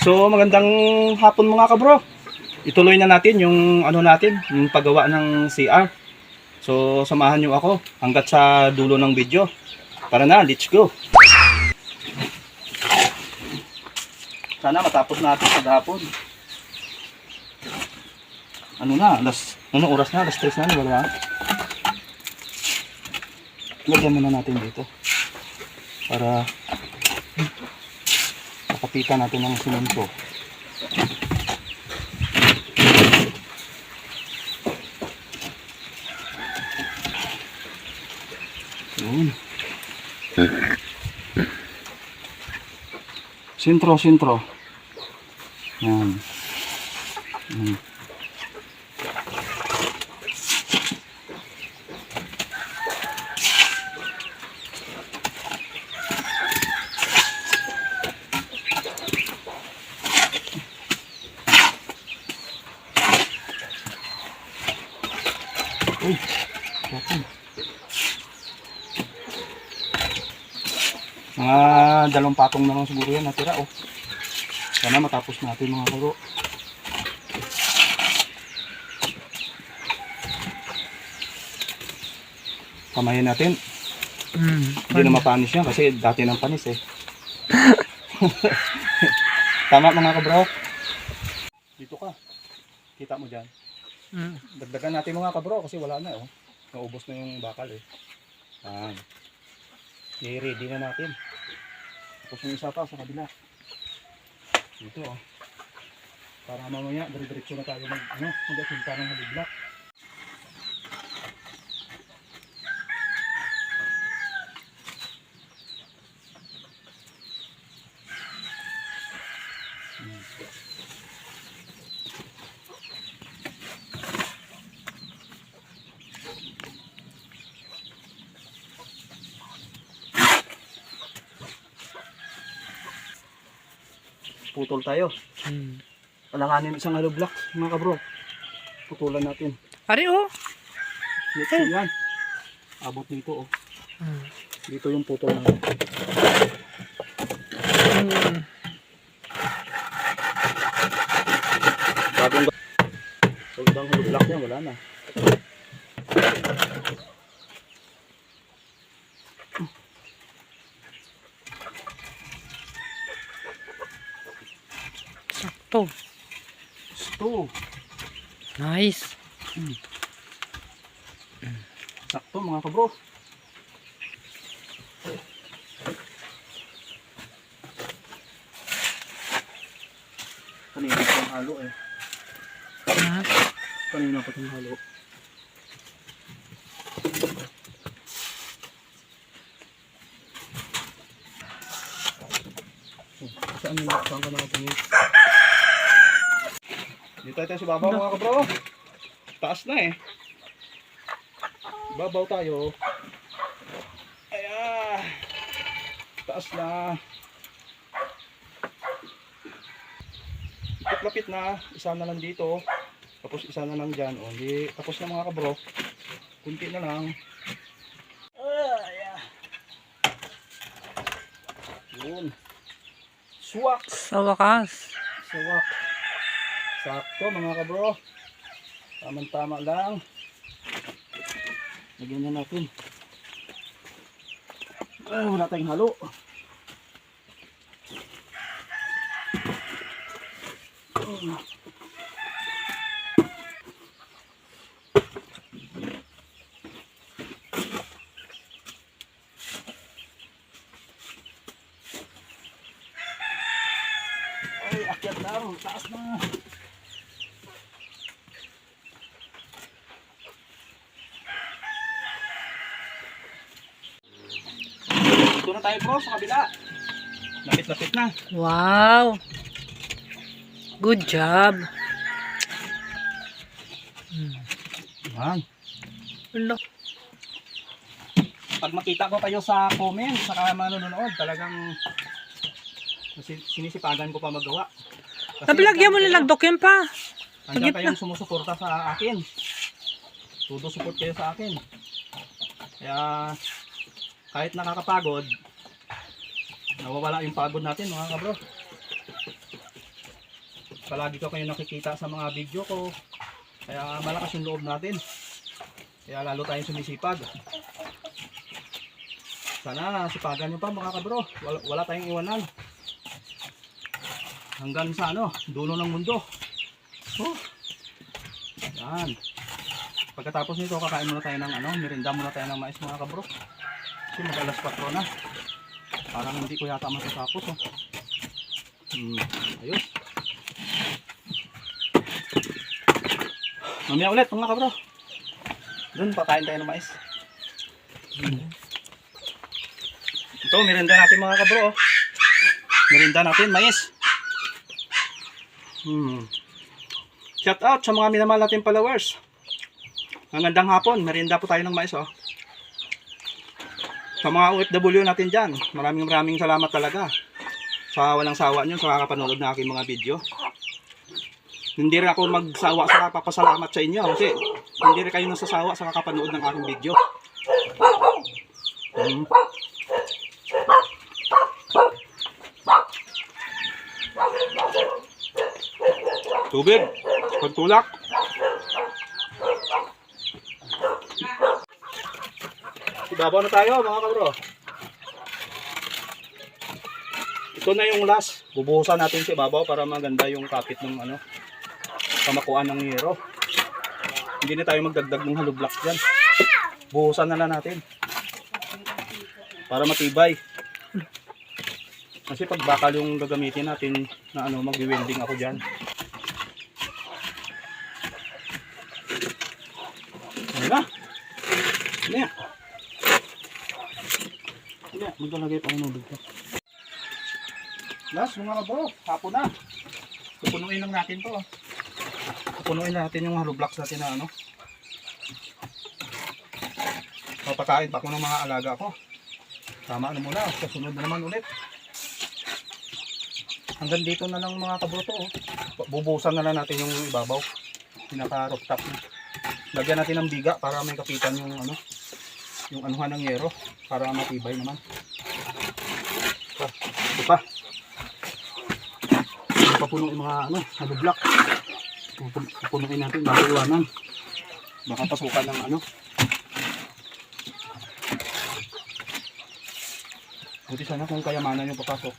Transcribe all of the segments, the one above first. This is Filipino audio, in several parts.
So magandang hapon mga kabro. Ituloy na natin yung yung paggawa ng CR. So samahan niyo ako hanggat sa dulo ng video. Tara na, let's go. Sana matapos natin maghapon. Anong oras na? Alas 3 na, di ba? Lagyan muna natin dito. Para makapitan natin ng simento. Yun. Sentro. Yan. Yan. Uy, yakin. Mga 2 patong na lang siguro yan natira, oh. Sana matapos natin mga karo. Kamayin natin. Hindi na mapanis yan kasi dati ng panis eh. Tama mga kabro. Dito ka. Kita mo dyan. Dagdagan natin mga kabro kasi wala na, oh. Naubos na yung bakal eh. Yan. I-ready na natin. Tapos yung isa pa sa kabila. Dito, oh. Para mamaya dire-diretso na tayo mag-asinta ng haliblock. Putol tayo. Alanganin isang hollow block mga kabro. Putulan natin. Ari oh. Dito yan. Abot dito oh. Dito yung putol na. Bagong soldang hollow block yan, wala na. Sakto. Sakto. Nice. Sakto mga kabro. Kanina pa itong halo eh. Kanina pa itong halo. Saan ka nakatingin? Dito tayo sa babaw mga kabro. Taas na eh. Babaw tayo. Ayan. Taas na. Lapit na. Isa na lang dito. Tapos isa na lang dyan. O, hindi. Tapos na mga kabro. Kunti na lang. Ayan. Yun. Swak. Sa wakas. Swak. Sakto mga kabro. Tama-tama lang. Lagyan na natin. Wala tayong halo. Ay, akyat na. Taas na. Dito na tayo bro sa kabila. Lapit-lapit na. Wow. Good job. Yan. Hello. Pag makita ko kayo sa comment, saka manonood, talagang sinisipagan ko pa magawa. Nabilagyan mo na nagdok yan pa. Andiyan kayong sumusuporta sa akin. Todo support kayo sa akin. Kaya kahit nakakapagod, nawawala yung pagod natin mga kabro. palagi ko kayo nakikita sa mga video ko. Kaya malakas yung loob natin. Kaya lalo tayong sumisipag. Sana sipagan nyo pa mga kabro. Wala tayong iwanan. Hanggang sa dulo ng mundo. Oh. Yan. Pagkatapos nito, kakain muna tayo ng merinda muna tayo ng mais mga kabro. Kasi mag-alas 4 na. Parang hindi ko yata matatapos. Oh. Ayos. Mamaya ulit mga kabro. Doon pakain tayo ng mais. Ito, merinda natin mga kabro. Oh. Merinda natin, mais. Shout out sa mga minamahal natin followers. Magandang hapon, merinda po tayo ng mais. Oh. Sa mga OFW natin dyan, maraming salamat talaga sa walang sawa nyo sa kakapanood na aking mga video. Hindi rin ako magsawa sa kapapasalamat sa inyo kasi hindi rin kayo nasasawa sa kakapanood ng aking video. Tubig, pagtulak. Ibabaw na tayo mga kabro. Ito na yung last. Bubuhusan natin sa ibabaw para maganda yung kapit ng pamakuan ng yero. Hindi na tayo magdagdag ng hollow blocks dyan. Buhusan na lang natin. Para matibay. Kasi pag bakal yung gagamitin natin na mag-welding ako dyan. Ayun na. Ano yan? Maglalagay pa ng nubig ko. Last mga kabro, hapon na. Pupunuin lang natin to. Pupunuin natin yung hollow blocks natin na papakain pa ako ng mga alaga ko. Tama na muna, kasunod na naman ulit. Hanggang dito na lang mga kabro to. Bubusan na lang natin yung ibabaw. Pinaka rooftop na. Lagyan natin ng biga para may kapitan yung yung anuhan ng yero para matibay naman. Ito pa. Papunuin mga hollow block. Pupunuin natin bago iwanan. Baka pasukan ng buti sana kung kayamanan yung papasok.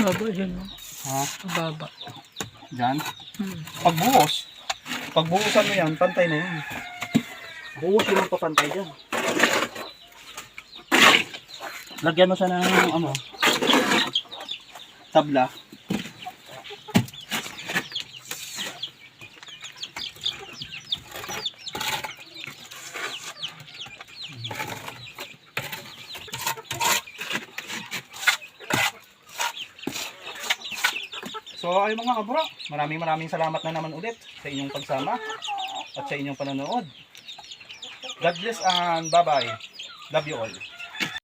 Baba dyan. Ha? Baba. Diyan? Pagbuhusan mo yan, pantay na yan. Buhos yung papantay dyan. Lagyan mo siya ng tabla. So ayun mga kabro, maraming salamat na naman ulit sa inyong pagsama at sa inyong panonood. God bless and bye bye. Love you all.